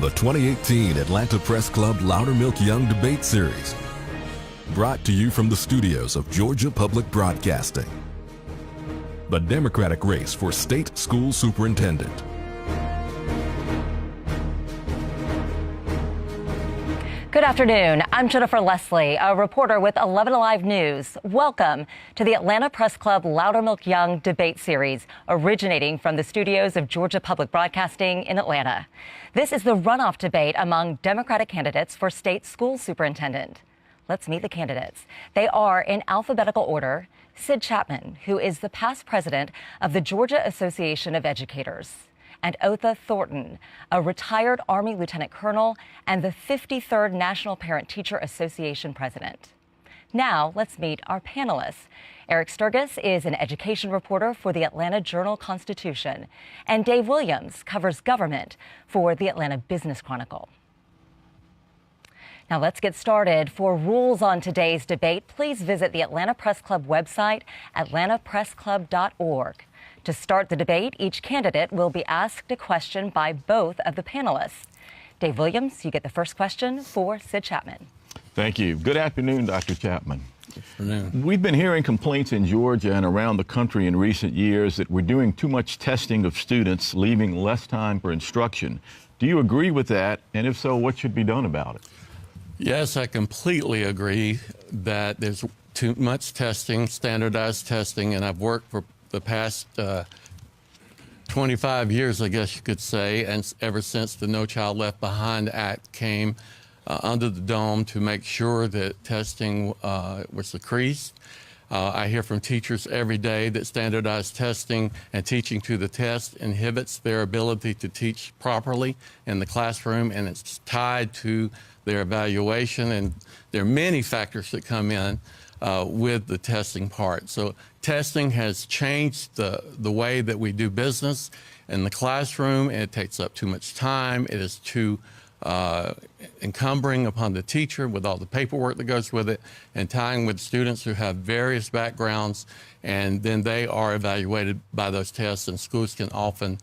the 2018 Atlanta Press Club Loudermilk Young Debate Series. Brought to you from the studios of Georgia Public Broadcasting. The Democratic race for State School Superintendent. Good afternoon. I'm Jennifer Leslie, a reporter with 11 Alive News. Welcome to the Atlanta Press Club Loudermilk Young Debate Series, originating from the studios of Georgia Public Broadcasting in Atlanta. This is the runoff debate among Democratic candidates for state school superintendent. Let's meet the candidates. They are, in alphabetical order, Sid Chapman, who is the past president of the Georgia Association of Educators, and Otha Thornton, a retired Army lieutenant colonel and the 53rd National Parent-Teacher Association president. Now, let's meet our panelists. Eric Sturgis is an education reporter for the Atlanta Journal-Constitution, and Dave Williams covers government for the Atlanta Business Chronicle. Now let's get started. For rules on today's debate, please visit the Atlanta Press Club website, atlantapressclub.org. To start the debate, each candidate will be asked a question by both of the panelists. Dave Williams, you get the first question for Sid Chapman. Thank you. Good afternoon, Dr. Chapman. Good afternoon. We've been hearing complaints in Georgia and around the country in recent years that we're doing too much testing of students, leaving less time for instruction. Do you agree with that? And if so, what should be done about it? Yes, I completely agree that there's too much testing, standardized testing, and I've worked for the past 25 years, I guess you could say, and ever since the No Child Left Behind Act came under the dome to make sure that testing was decreased. I hear from teachers every day that standardized testing and teaching to the test inhibits their ability to teach properly in the classroom, and it's tied to their evaluation, and there are many factors that come in with the testing part. So testing has changed the way that we do business in the classroom, and it takes up too much time. It is too encumbering upon the teacher with all the paperwork that goes with it, and tying with students who have various backgrounds, and then they are evaluated by those tests, and schools can often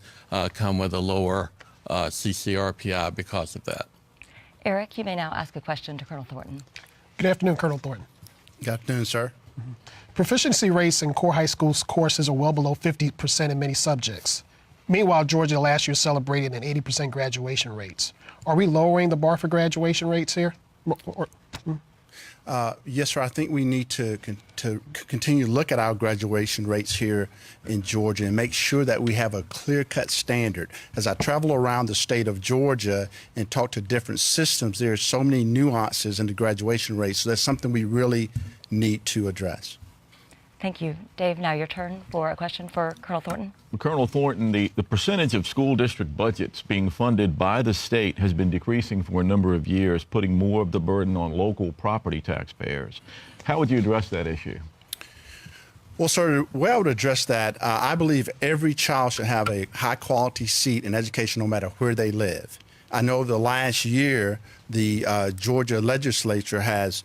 come with a lower CCRPI because of that. Eric, you may now ask a question to Colonel Thornton. Good afternoon, Colonel Thornton. Good afternoon, sir. Proficiency rates in core high school courses are well below 50% in many subjects. Meanwhile, Georgia last year celebrated an 80% graduation rates. Are we lowering the bar for graduation rates here? Yes, sir. I think we need to continue to look at our graduation rates here in Georgia and make sure that we have a clear-cut standard. As I travel around the state of Georgia and talk to different systems, there are so many nuances in the graduation rates. So that's something we really need to address. Thank you. Dave, now your turn for a question for Colonel Thornton. Colonel Thornton, the percentage of school district budgets being funded by the state has been decreasing for a number of years, putting more of the burden on local property taxpayers. How would you address that issue? Well, sir, the way I would address that, I believe every child should have a high-quality seat in education no matter where they live. I know the last year, the Georgia legislature has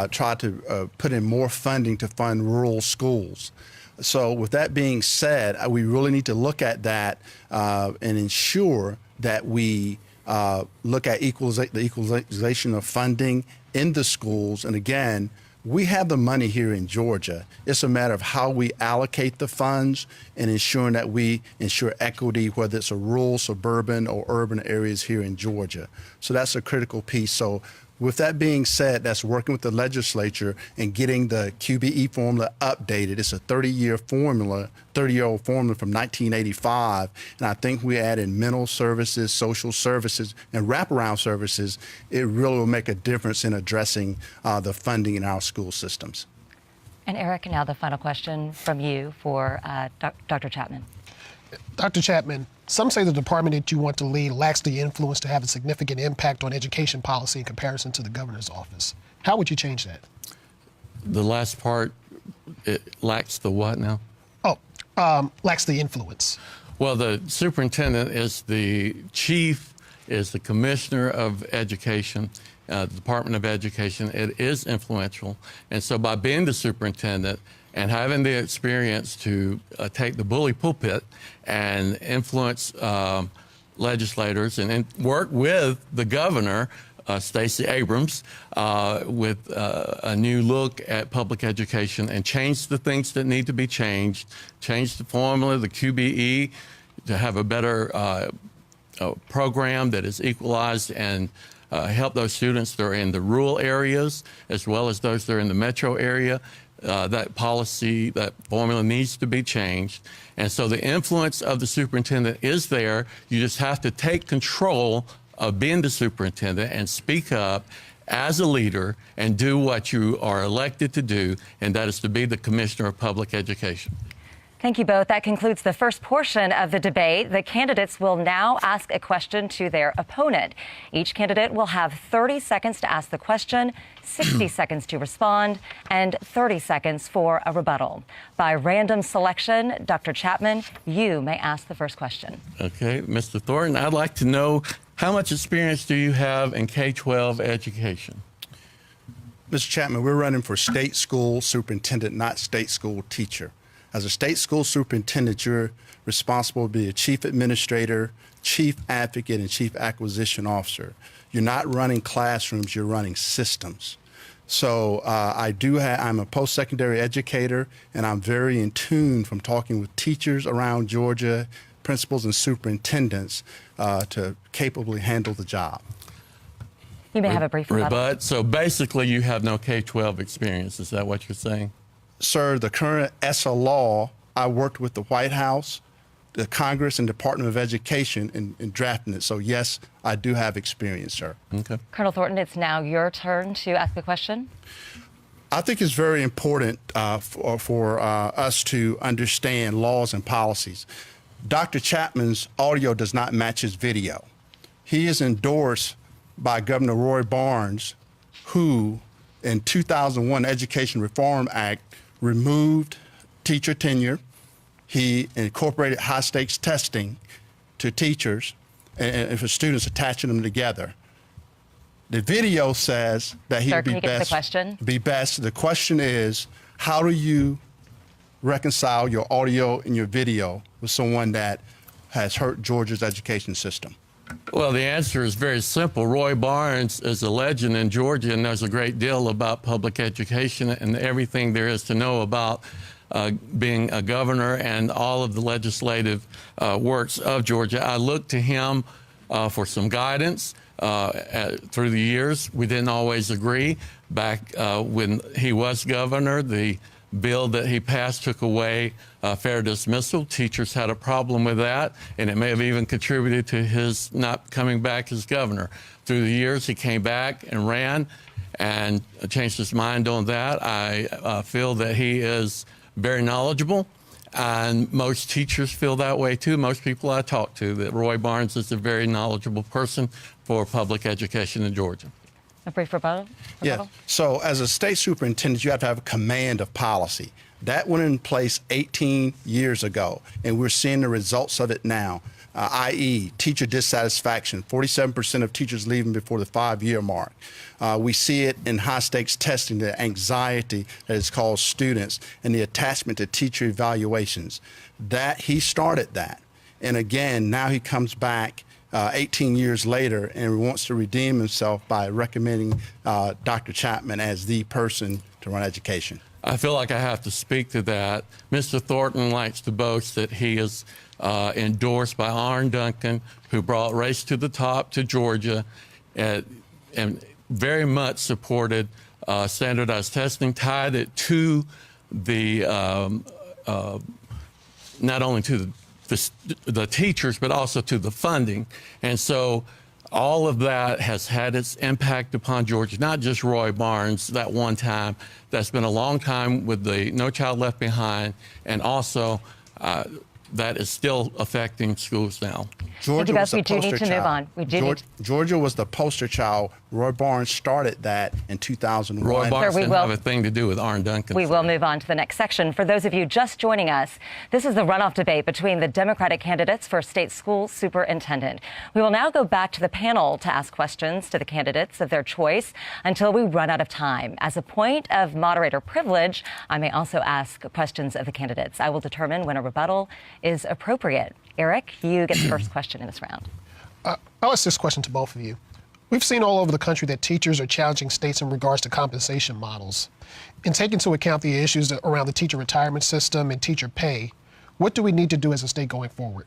tried to put in more funding to fund rural schools. So with that being said, we really need to look at that and ensure that we look at the equalization of funding in the schools. And again, we have the money here in Georgia. It's a matter of how we allocate the funds and ensuring that we ensure equity, whether it's a rural, suburban, or urban areas here in Georgia. So that's a critical piece. So with that being said, that's working with the legislature and getting the QBE formula updated. It's a 30-year formula, 30-year-old formula from 1985. And I think we add in mental services, social services, and wraparound services. It really will make a difference in addressing the funding in our school systems. And Eric, now the final question from you for Dr. Chapman. Dr. Chapman, some say the department that you want to lead lacks the influence to have a significant impact on education policy in comparison to the governor's office. How would you change that? The last part, it lacks the what now? Lacks the influence. Well, the superintendent is the chief, is the commissioner of education, the Department of Education. It is influential. And so by being the superintendent and having the experience to take the bully pulpit and influence legislators and work with the governor, Stacey Abrams, with a new look at public education and change the things that need to be changed, change the formula, the QBE, to have a better program that is equalized and help those students that are in the rural areas as well as those that are in the metro area. That policy, that formula needs to be changed. And so the influence of the superintendent is there. You just have to take control of being the superintendent and speak up as a leader and do what you are elected to do, and that is to be the commissioner of public education. Thank you both. That concludes the first portion of the debate. The candidates will now ask a question to their opponent. Each candidate will have 30 seconds to ask the question, 60 seconds to respond, and 30 seconds for a rebuttal. By random selection, Dr. Chapman, you may ask the first question. Okay, Mr. Thornton, I'd like to know, how much experience do you have in K-12 education? Mr. Chapman, we're running for state school superintendent, not state school teacher. As a state school superintendent, you're responsible to be a chief administrator, chief advocate, and chief acquisition officer. You're not running classrooms, you're running systems. So I'm a post-secondary educator, and I'm very in tune from talking with teachers around Georgia, principals and superintendents to capably handle the job. You may have a brief rebuttal. So basically you have no K-12 experience, is that what you're saying? Sir, the current ESSA law, I worked with the White House, the Congress, and Department of Education in drafting it. So, yes, I do have experience, sir. Okay. Colonel Thornton, it's now your turn to ask the question. I think it's very important for us to understand laws and policies. Dr. Chapman's audio does not match his video. He is endorsed by Governor Roy Barnes, who, in 2001 Education Reform Act, removed teacher tenure. He incorporated high-stakes testing to teachers and for students, attaching them together. The video says that he would be best. The question is, how do you reconcile your audio and your video with someone that has hurt Georgia's education system? Well, the answer is very simple. Roy Barnes is a legend in Georgia and knows a great deal about public education and everything there is to know about being a governor and all of the legislative works of Georgia. I look to him for some guidance through the years. We didn't always agree. Back when he was governor, the bill that he passed took away fair dismissal. Teachers had a problem with that, and it may have even contributed to his not coming back as governor. Through the years, he came back and ran and changed his mind on that. I feel that he is very knowledgeable, and most teachers feel that way too. Most people I talk to, that Roy Barnes is a very knowledgeable person for public education in Georgia. A brief rebuttal? Yeah. So as a state superintendent, you have to have a command of policy. That went in place 18 years ago, and we're seeing the results of it now, i.e. teacher dissatisfaction, 47% of teachers leaving before the 5-year mark. We see it in high-stakes testing, the anxiety that has caused students, and the attachment to teacher evaluations. That he started that. And again, now he comes back 18 years later and wants to redeem himself by recommending Dr. Chapman as the person to run education. I feel like I have to speak to that. Mr. Thornton likes to boast that he is endorsed by Arne Duncan, who brought Race to the Top to Georgia and very much supported standardized testing, tied it to the, not only to the teachers, but also to the funding. And so all of that has had its impact upon Georgia, not just Roy Barnes that one time. That's been a long time with the No Child Left Behind, and also that is still affecting schools now. Georgia was the we do need to move on. Georgia was the poster child. Roy Barnes started that in 2001. Roy Barnes didn't have a thing to do with Arne Duncan. We will move on to the next section. For those of you just joining us, this is the runoff debate between the Democratic candidates for state school superintendent. We will now go back to the panel to ask questions to the candidates of their choice until we run out of time. As a point of moderator privilege, I may also ask questions of the candidates. I will determine when a rebuttal is appropriate. Eric, you get the first question in this round. I'll ask this question to both of you. We've seen all over the country that teachers are challenging states in regards to compensation models. In taking into account the issues around the teacher retirement system and teacher pay, what do we need to do as a state going forward?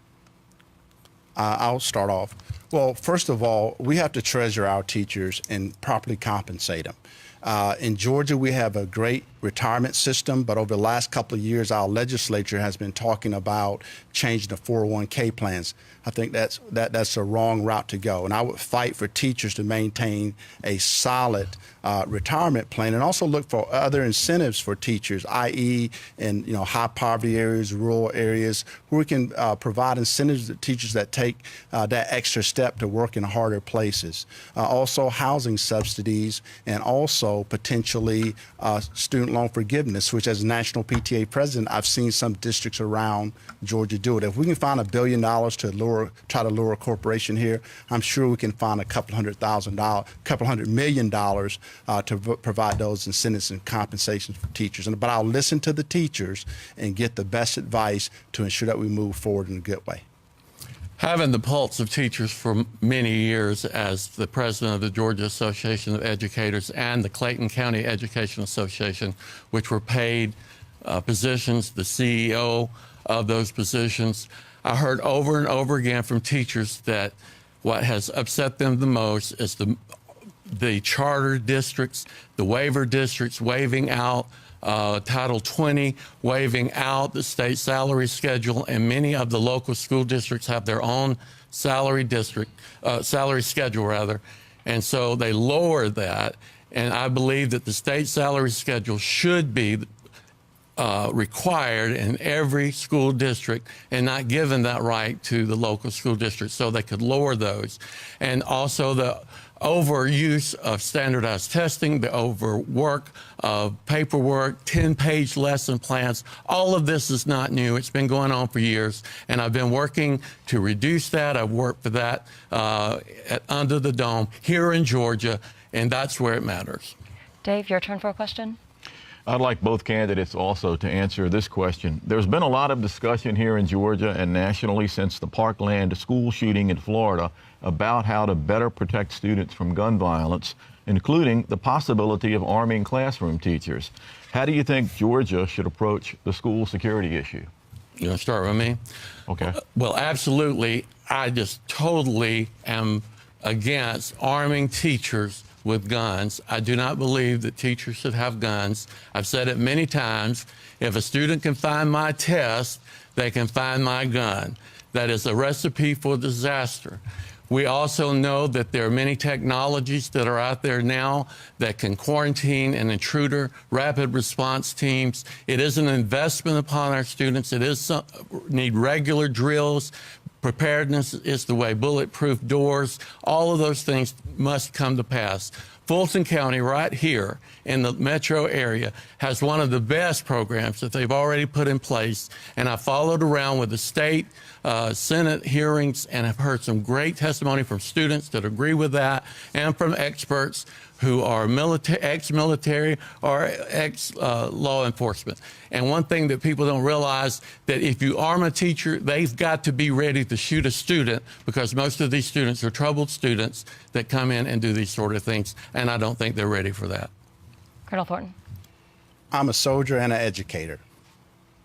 I'll start off. Well, first of all, we have to treasure our teachers and properly compensate them. In Georgia, we have a great retirement system, but over the last couple of years, our legislature has been talking about changing the 401k plans. I think that's a wrong route to go, and I would fight for teachers to maintain a solid retirement plan, and also look for other incentives for teachers, i.e., in high poverty areas, rural areas, where we can provide incentives to teachers that take that extra step to work in harder places. Also, housing subsidies, and also potentially student loan forgiveness, which as a national PTA president, I've seen some districts around Georgia do it. If we can find $1 billion to try to lure a corporation here, I'm sure we can find a couple $100 million to provide those incentives and compensations for teachers. But I'll listen to the teachers and get the best advice to ensure that we move forward in a good way. Having the pulse of teachers for many years as the president of the Georgia Association of Educators and the Clayton County Education Association, which were paid positions, the CEO of those positions, I heard over and over again from teachers that what has upset them the most is the charter districts, the waiver districts waiving out Title 20, waiving out the state salary schedule, and many of the local school districts have their own salary schedule, and so they lowered that. And I believe that the state salary schedule should be required in every school district and not given that right to the local school district, so they could lower those. And also the overuse of standardized testing, the overwork of paperwork, 10-page lesson plans. All of this is not new. It's been going on for years, and I've been working to reduce that. I've worked for that under the dome here in Georgia, and that's where it matters. Dave, your turn for a question. I'd like both candidates also to answer this question. There's been a lot of discussion here in Georgia and nationally since the Parkland school shooting in Florida about how to better protect students from gun violence, including the possibility of arming classroom teachers. How do you think Georgia should approach the school security issue? You want to start with me? Okay. Well, absolutely. I just totally am against arming teachers with guns. I do not believe that teachers should have guns. I've said it many times. If a student can find my test, they can find my gun. That is a recipe for disaster. We also know that there are many technologies that are out there now that can quarantine an intruder, rapid response teams. It is an investment upon our students. It is need regular drills. Preparedness is the way, bulletproof doors, all of those things must come to pass. Fulton County right here in the metro area has one of the best programs that they've already put in place, and I followed around with the state Senate hearings and have heard some great testimony from students that agree with that and from experts who are ex-military or ex-law enforcement. And one thing that people don't realize, that if you arm a teacher, they've got to be ready to shoot a student, because most of these students are troubled students that come in and do these sort of things, and I don't think they're ready for that. Colonel Thornton. I'm a soldier and an educator.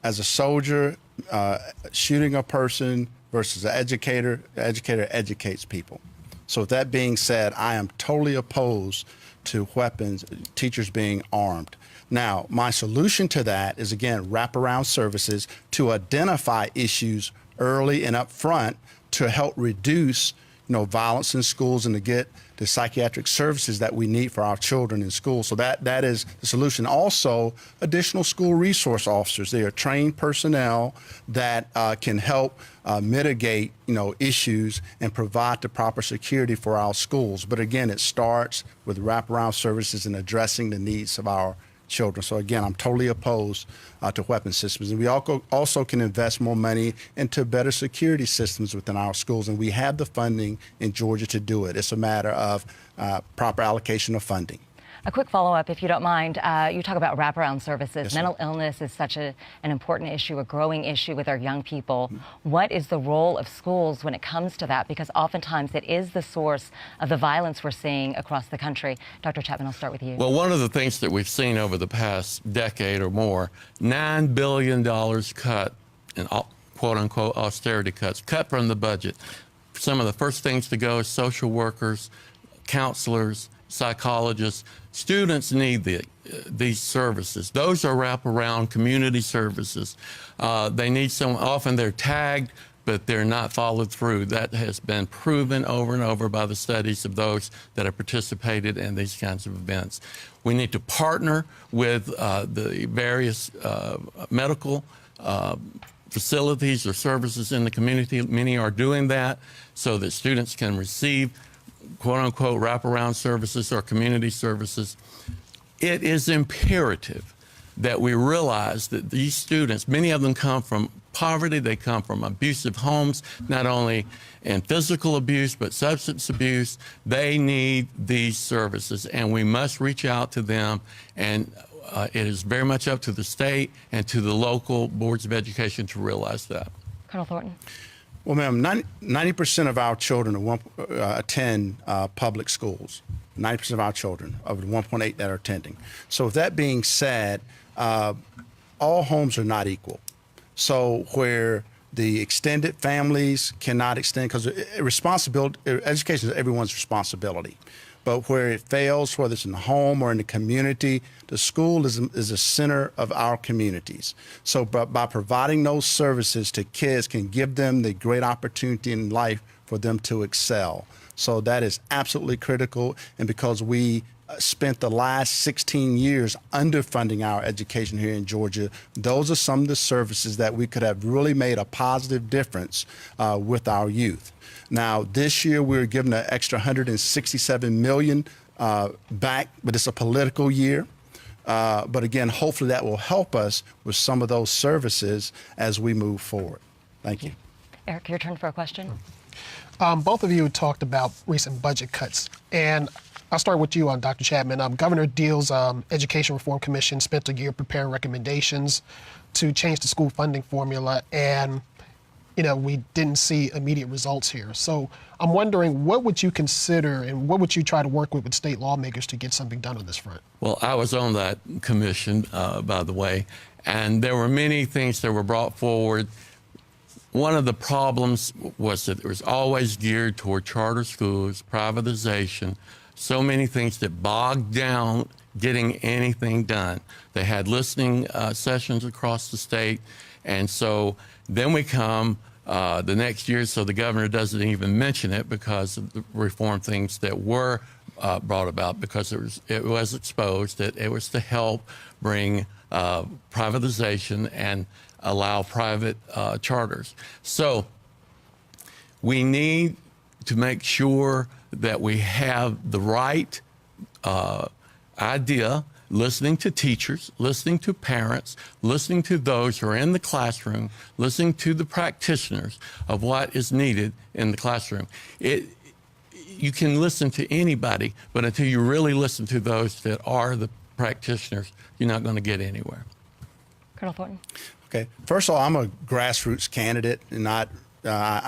As a soldier, shooting a person versus an educator, the educator educates people. So with that being said, I am totally opposed to weapons, teachers being armed. Now, my solution to that is, again, wraparound services to identify issues early and up front to help reduce violence in schools and to get the psychiatric services that we need for our children in school. So that is the solution. Also, additional school resource officers. They are trained personnel that can help mitigate issues and provide the proper security for our schools. But again, it starts with wraparound services and addressing the needs of our children. So again, I'm totally opposed to weapon systems. And we also can invest more money into better security systems within our schools. And we have the funding in Georgia to do it. It's a matter of proper allocation of funding. A quick follow-up, if you don't mind. You talk about wraparound services. Yes, Mental illness is such an important issue, a growing issue with our young people. What is the role of schools when it comes to that? Because oftentimes it is the source of the violence we're seeing across the country. Dr. Chapman, I'll start with you. Well, one of the things that we've seen over the past decade or more, $9 billion cut in quote-unquote austerity cuts, cut from the budget. Some of the first things to go is social workers, counselors, psychologists. Students need these services. Those are wraparound community services. They need someone, often they're tagged, but they're not followed through. That has been proven over and over by the studies of those that have participated in these kinds of events. We need to partner with the various medical facilities or services in the community. Many are doing that so that students can receive quote-unquote wraparound services or community services. It is imperative that we realize that these students, many of them come from poverty, they come from abusive homes, not only in physical abuse, but substance abuse. They need these services, and we must reach out to them, and it is very much up to the state and to the local boards of education to realize that. Colonel Thornton. Well, ma'am, 90% of our children attend public schools. 90% of our children, of the 1.8 that are attending. So with that being said, all homes are not equal. So where the extended families cannot extend, because education is everyone's responsibility. But where it fails, whether it's in the home or in the community, the school is the center of our communities. So by providing those services to kids can give them the great opportunity in life for them to excel. So that is absolutely critical. And because we spent the last 16 years underfunding our education here in Georgia, those are some of the services that we could have really made a positive difference with our youth. Now, this year we're given an extra $167 million back, but it's a political year. But again, hopefully that will help us with some of those services as we move forward. Thank you. Eric, your turn for a question. Both of you talked about recent budget cuts, and I'll start with you, Dr. Chapman. Governor Deal's Education Reform Commission spent a year preparing recommendations to change the school funding formula, and we didn't see immediate results here. So I'm wondering, what would you consider and what would you try to work with state lawmakers to get something done on this front? Well, I was on that commission, by the way, and there were many things that were brought forward. One of the problems was that it was always geared toward charter schools, privatization, so many things that bogged down getting anything done. They had listening sessions across the state, and so then we come the next year, so the governor doesn't even mention it because of the reform things that were brought about, because it was exposed that it was to help bring privatization and allow private charters. So we need to make sure that we have the right idea, listening to teachers, listening to parents, listening to those who are in the classroom, listening to the practitioners of what is needed in the classroom. You can listen to anybody, but until you really listen to those that are the practitioners, you're not going to get anywhere. Colonel Thornton. Okay. First of all, I'm a grassroots candidate, and I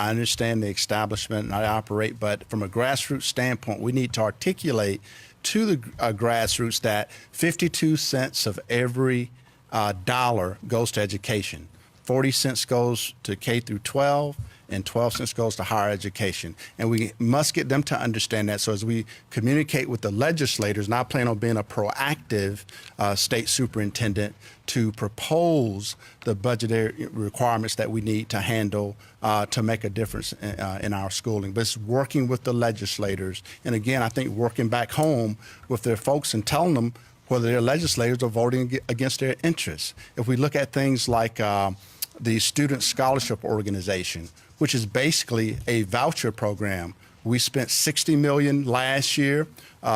understand the establishment and I operate, but from a grassroots standpoint, we need to articulate to the grassroots that 52 cents of every dollar goes to education. 40 cents goes to K through 12, and 12 cents goes to higher education. And we must get them to understand that. So as we communicate with the legislators, and I plan on being a proactive state superintendent to propose the budgetary requirements that we need to handle to make a difference in our schooling. But it's working with the legislators. And again, I think working back home with their folks and telling them whether their legislators are voting against their interests. If we look at things like the Student Scholarship Organization, which is basically a voucher program. We spent $60 million last year.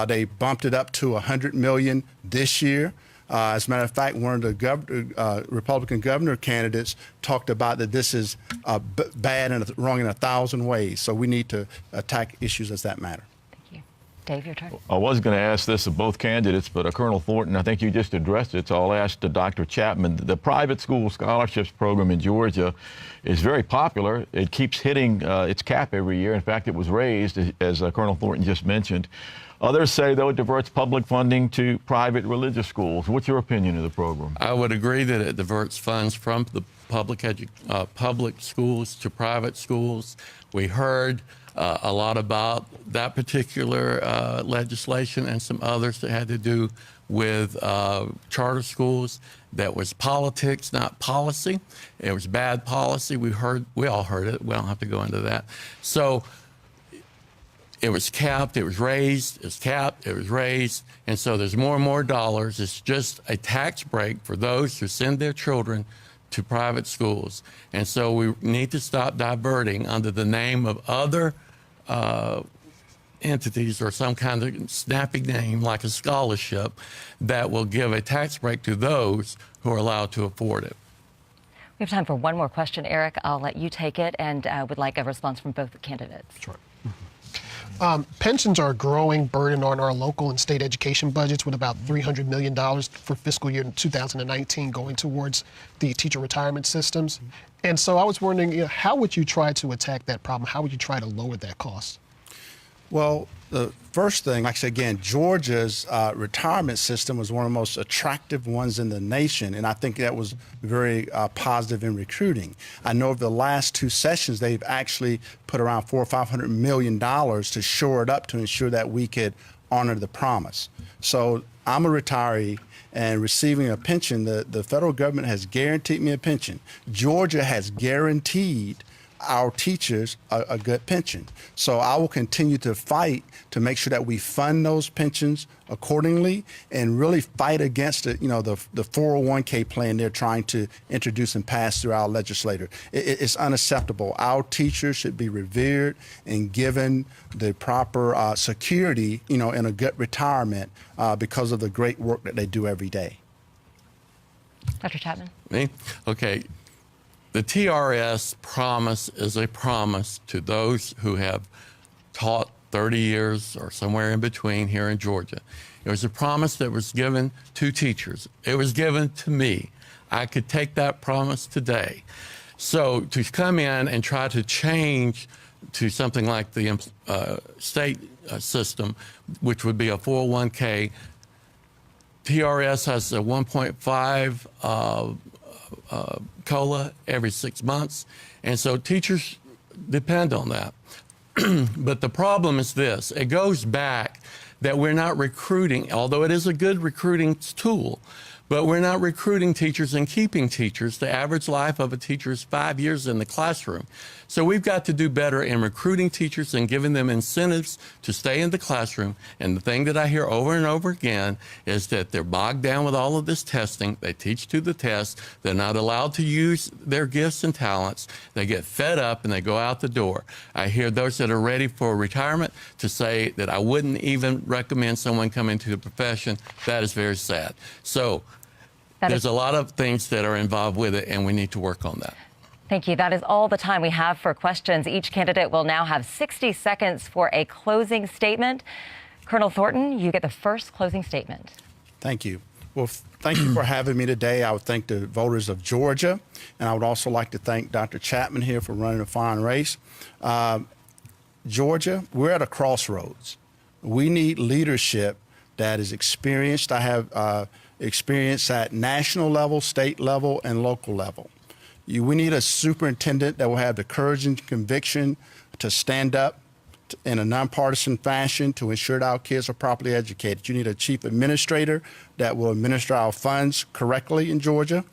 They bumped it up to $100 million this year. As a matter of fact, one of the Republican governor candidates talked about that this is bad and wrong in 1,000 ways. So we need to attack issues as that matter. Thank you. Dave, your turn. I was going to ask this of both candidates, but Colonel Thornton, I think you just addressed it, so I'll ask Dr. Chapman. The private school scholarships program in Georgia is very popular. It keeps hitting its cap every year. In fact, it was raised, as Colonel Thornton just mentioned. Others say, though, it diverts public funding to private religious schools. What's your opinion of the program? I would agree that it diverts funds from the public schools to private schools. We heard a lot about that particular legislation and some others that had to do with charter schools. That was politics, not policy. It was bad policy. We all heard it. We don't have to go into that. So it was capped, it was raised, it was capped, it was raised, and so there's more and more dollars. It's just a tax break for those who send their children to private schools. And so we need to stop diverting under the name of other entities or some kind of snappy name like a scholarship that will give a tax break to those who are allowed to afford it. We have time for one more question. Eric, I'll let you take it, and would like a response from both candidates. Sure. Pensions are a growing burden on our local and state education budgets, with about $300 million for fiscal year 2019 going towards the teacher retirement systems. And so I was wondering, how would you try to attack that problem? How would you try to lower that cost? Well, the first thing, like I said again, Georgia's retirement system was one of the most attractive ones in the nation, and I think that was very positive in recruiting. I know over the last two sessions, they've actually put around $400 or $500 million to shore it up to ensure that we could honor the promise. So I'm a retiree and receiving a pension. The federal government has guaranteed me a pension. Georgia has guaranteed our teachers a good pension. So I will continue to fight to make sure that we fund those pensions accordingly and really fight against the 401k plan they're trying to introduce and pass through our legislature. It's unacceptable. Our teachers should be revered and given the proper security, in a good retirement because of the great work that they do every day. Dr. Chapman? Me? Okay. The TRS promise is a promise to those who have taught 30 years or somewhere in between here in Georgia. It was a promise that was given to teachers. It was given to me. I could take that promise today. So to come in and try to change to something like the state system, which would be a 401k, TRS has a 1.5 COLA every 6 months, and so teachers depend on that. But the problem is this: it goes back that we're not recruiting, although it is a good recruiting tool, but we're not recruiting teachers and keeping teachers. The average life of a teacher is 5 years in the classroom. So we've got to do better in recruiting teachers and giving them incentives to stay in the classroom. And the thing that I hear over and over again is that they're bogged down with all of this testing. They teach to the test. They're not allowed to use their gifts and talents. They get fed up and they go out the door. I hear those that are ready for retirement to say that I wouldn't even recommend someone come into the profession. That is very sad. So there's a lot of things that are involved with it, and we need to work on that. Thank you. That is all the time we have for questions. Each candidate will now have 60 seconds for a closing statement. Colonel Thornton, you get the first closing statement. Thank you. Well, thank you for having me today. I would thank the voters of Georgia, and I would also like to thank Dr. Chapman here for running a fine race. Georgia, we're at a crossroads. We need leadership that is experienced. I have experience at national level, state level, and local level. We need a superintendent that will have the courage and conviction to stand up in a nonpartisan fashion to ensure that our kids are properly educated. You need a chief administrator that will administer our funds correctly in Georgia.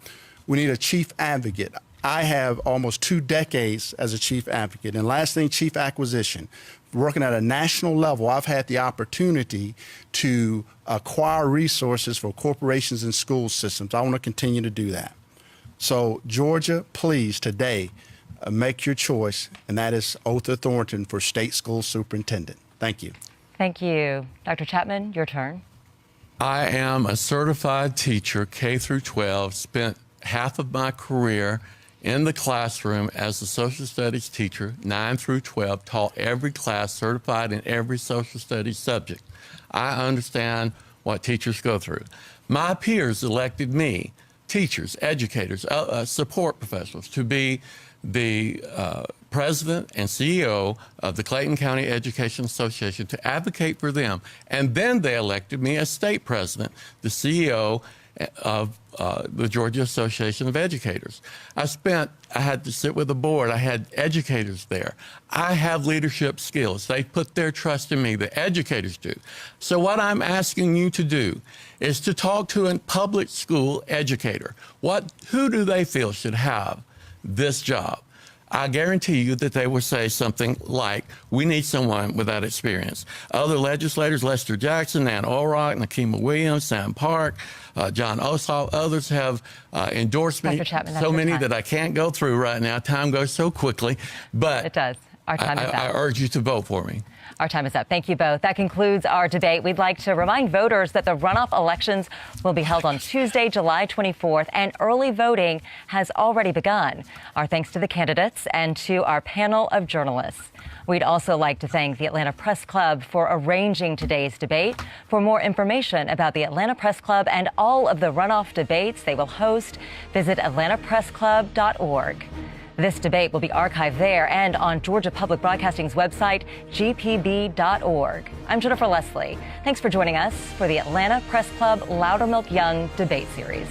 We need a chief advocate. I have almost 2 decades as a chief advocate. And last thing, chief acquisition. Working at a national level, I've had the opportunity to acquire resources for corporations and school systems. I want to continue to do that. So, Georgia, please, today, make your choice, and that is Otha Thornton for State School Superintendent. Thank you. Thank you. Dr. Chapman, your turn. I am a certified teacher, K through 12, spent half of my career in the classroom as a social studies teacher, 9 through 12, taught every class, certified in every social studies subject. I understand what teachers go through. My peers elected me, teachers, educators, support professionals, to be the president and CEO of the Clayton County Education Association, to advocate for them. And then they elected me as state president, the CEO of the Georgia Association of Educators. I had to sit with the board. I had educators there. I have leadership skills. They put their trust in me. The educators do. So what I'm asking you to do is to talk to a public school educator. Who do they feel should have this job? I guarantee you that they will say something like, we need someone with that experience. Other legislators, Lester Jackson, Nan Orrock, Nakima Williams, Sam Park, John Ossoff, others have endorsed me. Dr. Chapman, so many that I can't go through right now. Time goes so quickly. But it does. Our time is up. I urge you to vote for me. Our time is up. Thank you both. That concludes our debate. We'd like to remind voters that the runoff elections will be held on Tuesday, July 24th, and early voting has already begun. Our thanks to the candidates and to our panel of journalists. We'd also like to thank the Atlanta Press Club for arranging today's debate. For more information about the Atlanta Press Club and all of the runoff debates they will host, visit atlantapressclub.org. This debate will be archived there and on Georgia Public Broadcasting's website, gpb.org. I'm Jennifer Leslie. Thanks for joining us for the Atlanta Press Club Loudermilk Young Debate Series.